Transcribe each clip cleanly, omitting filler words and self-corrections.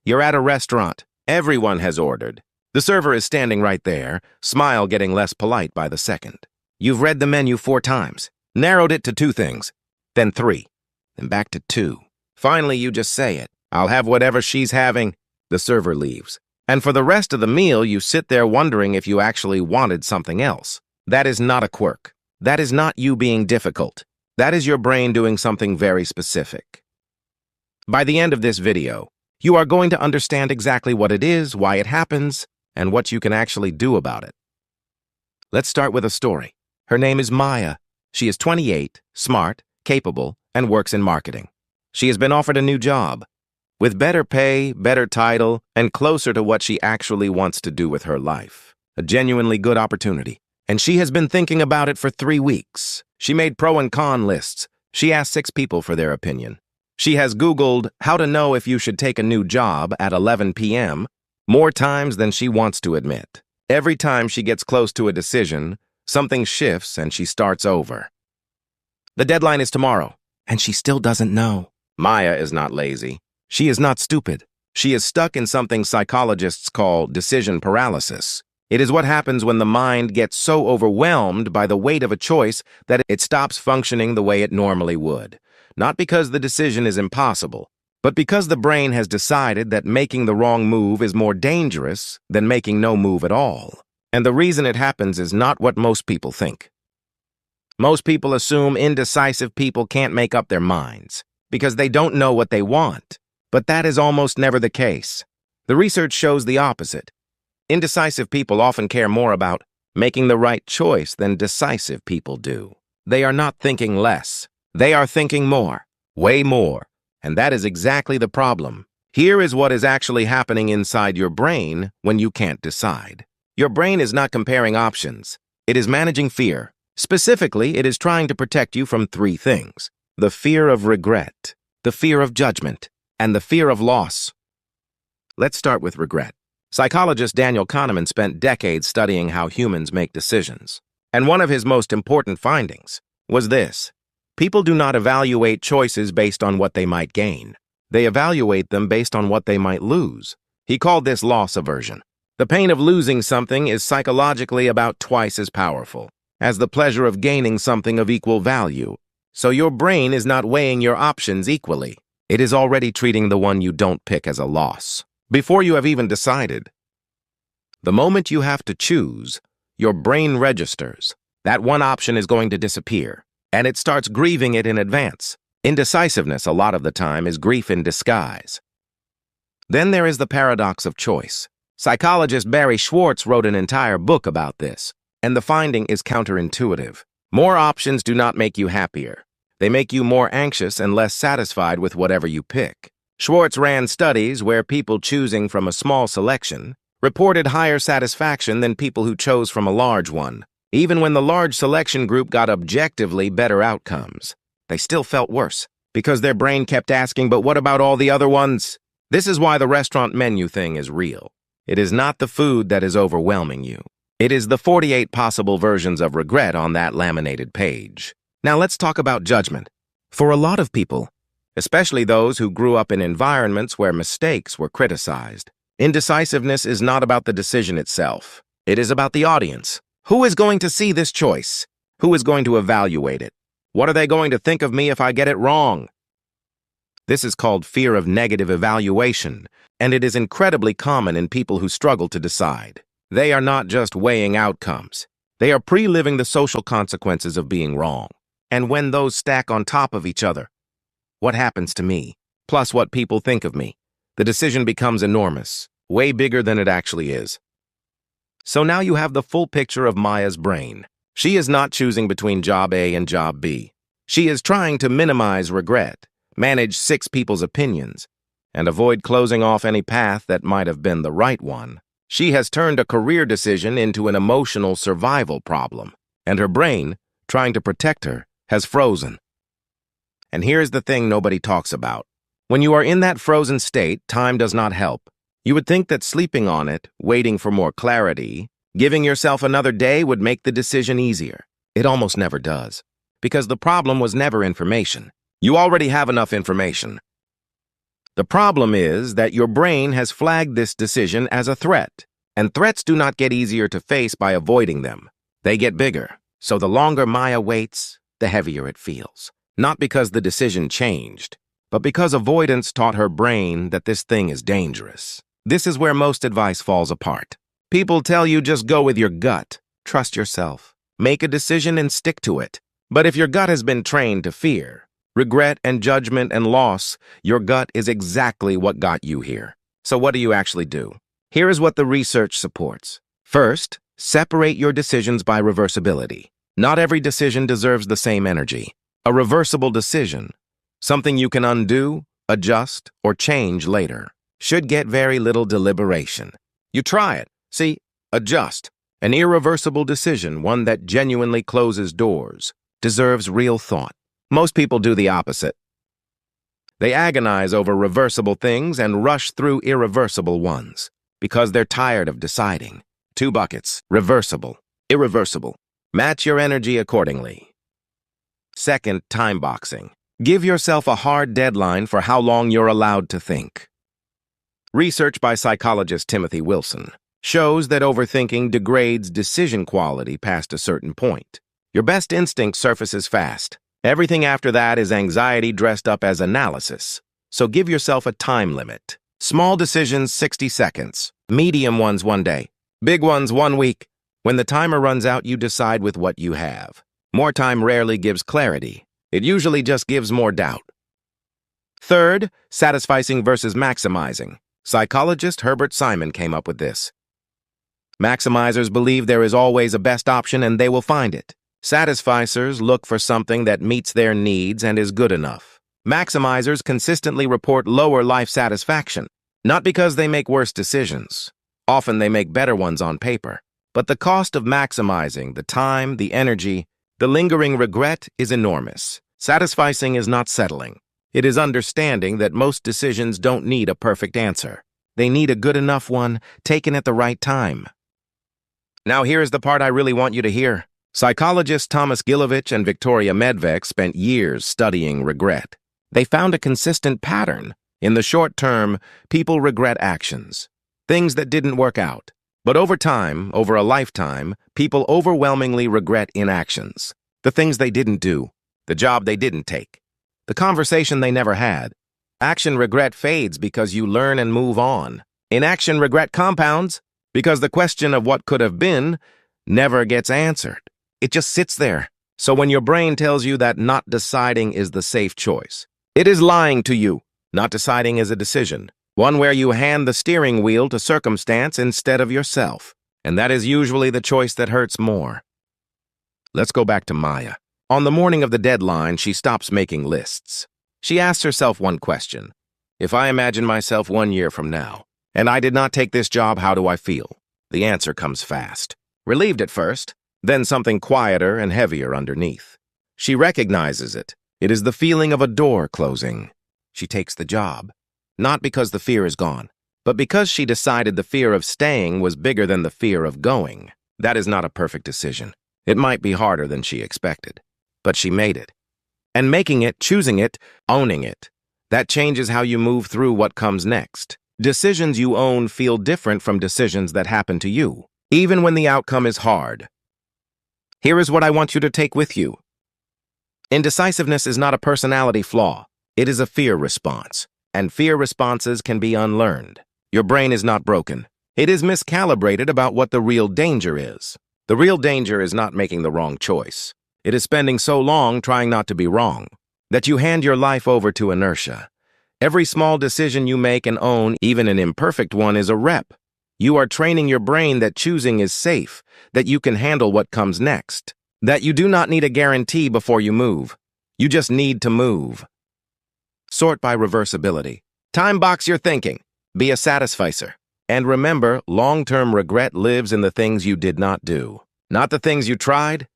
You're at a restaurant. Everyone has ordered. The server is standing right there, smile getting less polite by the second. You've read the menu 4 times, narrowed it to 2 things, then 3, then back to 2. Finally, you just say it. I'll have whatever she's having. The server leaves. And for the rest of the meal, you sit there wondering if you actually wanted something else. That is not a quirk. That is not you being difficult. That is your brain doing something very specific. By the end of this video, you are going to understand exactly what it is, why it happens, and what you can actually do about it. Let's start with a story. Her name is Maya. She is 28, smart, capable, and works in marketing. She has been offered a new job, with better pay, better title, and closer to what she actually wants to do with her life. A genuinely good opportunity. And she has been thinking about it for 3 weeks. She made pro and con lists. She asked 6 people for their opinion. She has Googled how to know if you should take a new job at 11 p.m. more times than she wants to admit. Every time she gets close to a decision, something shifts and she starts over. The deadline is tomorrow, and she still doesn't know. Maya is not lazy. She is not stupid. She is stuck in something psychologists call decision paralysis. It is what happens when the mind gets so overwhelmed by the weight of a choice that it stops functioning the way it normally would. Not because the decision is impossible, but because the brain has decided that making the wrong move is more dangerous than making no move at all. And the reason it happens is not what most people think. Most people assume indecisive people can't make up their minds because they don't know what they want. But that is almost never the case. The research shows the opposite. Indecisive people often care more about making the right choice than decisive people do. They are not thinking less. They are thinking more, way more. And that is exactly the problem. Here is what is actually happening inside your brain when you can't decide. Your brain is not comparing options. It is managing fear. Specifically, it is trying to protect you from 3 things: the fear of regret, the fear of judgment, and the fear of loss. Let's start with regret. Psychologist Daniel Kahneman spent decades studying how humans make decisions. And one of his most important findings was this: people do not evaluate choices based on what they might gain. They evaluate them based on what they might lose. He called this loss aversion. The pain of losing something is psychologically about twice as powerful as the pleasure of gaining something of equal value. So your brain is not weighing your options equally. It is already treating the one you don't pick as a loss, before you have even decided. The moment you have to choose, your brain registers. That one option is going to disappear, and it starts grieving it in advance. Indecisiveness, a lot of the time, is grief in disguise. Then there is the paradox of choice. Psychologist Barry Schwartz wrote an entire book about this, and the finding is counterintuitive. More options do not make you happier. They make you more anxious and less satisfied with whatever you pick. Schwartz ran studies where people choosing from a small selection reported higher satisfaction than people who chose from a large one. Even when the large selection group got objectively better outcomes, they still felt worse because their brain kept asking, but what about all the other ones? This is why the restaurant menu thing is real. It is not the food that is overwhelming you. It is the 48 possible versions of regret on that laminated page. Now let's talk about judgment. For a lot of people, especially those who grew up in environments where mistakes were criticized, indecisiveness is not about the decision itself. It is about the audience. Who is going to see this choice? Who is going to evaluate it? What are they going to think of me if I get it wrong? This is called fear of negative evaluation, and it is incredibly common in people who struggle to decide. They are not just weighing outcomes. They are pre-living the social consequences of being wrong. And when those stack on top of each other, what happens to me, plus what people think of me, the decision becomes enormous, way bigger than it actually is. So now you have the full picture of Maya's brain. She is not choosing between job A and job B. She is trying to minimize regret, manage 6 people's opinions, and avoid closing off any path that might have been the right one. She has turned a career decision into an emotional survival problem, and her brain, trying to protect her, has frozen. And here's the thing nobody talks about. When you are in that frozen state, time does not help. You would think that sleeping on it, waiting for more clarity, giving yourself another day would make the decision easier. It almost never does, because the problem was never information. You already have enough information. The problem is that your brain has flagged this decision as a threat, and threats do not get easier to face by avoiding them. They get bigger, so the longer Maya waits, the heavier it feels. Not because the decision changed, but because avoidance taught her brain that this thing is dangerous. This is where most advice falls apart. People tell you just go with your gut, trust yourself, make a decision and stick to it. But if your gut has been trained to fear, regret and judgment and loss, your gut is exactly what got you here. So what do you actually do? Here is what the research supports. First, separate your decisions by reversibility. Not every decision deserves the same energy. A reversible decision, something you can undo, adjust, or change later, should get very little deliberation. You try it. See, adjust. An irreversible decision, one that genuinely closes doors, deserves real thought. Most people do the opposite. They agonize over reversible things and rush through irreversible ones because they're tired of deciding. 2 buckets: reversible, irreversible. Match your energy accordingly. Second, time boxing. Give yourself a hard deadline for how long you're allowed to think. Research by psychologist Timothy Wilson shows that overthinking degrades decision quality past a certain point. Your best instinct surfaces fast. Everything after that is anxiety dressed up as analysis. So give yourself a time limit. Small decisions, 60 seconds. Medium ones, 1 day. Big ones, 1 week. When the timer runs out, you decide with what you have. More time rarely gives clarity. It usually just gives more doubt. Third, satisficing versus maximizing. Psychologist Herbert Simon came up with this. Maximizers believe there is always a best option and they will find it. Satisficers look for something that meets their needs and is good enough. Maximizers consistently report lower life satisfaction, not because they make worse decisions. Often they make better ones on paper. But the cost of maximizing, the time, the energy, the lingering regret is enormous. Satisficing is not settling. It is understanding that most decisions don't need a perfect answer. They need a good enough one, taken at the right time. Now here is the part I really want you to hear. Psychologists Thomas Gilovich and Victoria Medvec spent years studying regret. They found a consistent pattern. In the short term, people regret actions, things that didn't work out. But over time, over a lifetime, people overwhelmingly regret inactions, the things they didn't do, the job they didn't take, the conversation they never had. Action regret fades because you learn and move on. Inaction regret compounds because the question of what could have been never gets answered. It just sits there. So when your brain tells you that not deciding is the safe choice, it is lying to you. Not deciding is a decision, one where you hand the steering wheel to circumstance instead of yourself. And that is usually the choice that hurts more. Let's go back to Maya. On the morning of the deadline, she stops making lists. She asks herself one question. If I imagine myself 1 year from now, and I did not take this job, how do I feel? The answer comes fast. Relieved at first, then something quieter and heavier underneath. She recognizes it. It is the feeling of a door closing. She takes the job, not because the fear is gone, but because she decided the fear of staying was bigger than the fear of going. That is not a perfect decision. It might be harder than she expected, but she made it. And making it, choosing it, owning it, that changes how you move through what comes next. Decisions you own feel different from decisions that happen to you, even when the outcome is hard. Here is what I want you to take with you. Indecisiveness is not a personality flaw. It is a fear response, and fear responses can be unlearned. Your brain is not broken. It is miscalibrated about what the real danger is. The real danger is not making the wrong choice. It is spending so long trying not to be wrong that you hand your life over to inertia. Every small decision you make and own, even an imperfect one, is a rep. You are training your brain that choosing is safe, that you can handle what comes next, that you do not need a guarantee before you move. You just need to move. Sort by reversibility. Time box your thinking. Be a satisficer. And remember, long-term regret lives in the things you did not do, not the things you tried.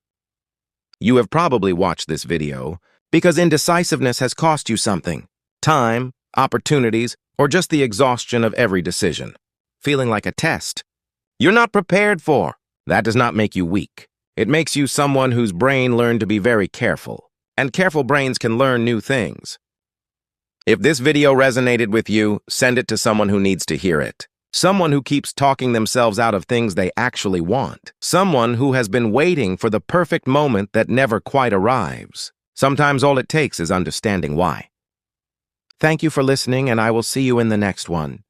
You have probably watched this video because indecisiveness has cost you something. Time, opportunities, or just the exhaustion of every decision. Feeling like a test you're not prepared for. That does not make you weak. It makes you someone whose brain learned to be very careful. And careful brains can learn new things. If this video resonated with you, send it to someone who needs to hear it. Someone who keeps talking themselves out of things they actually want. Someone who has been waiting for the perfect moment that never quite arrives. Sometimes all it takes is understanding why. Thank you for listening, and I will see you in the next one.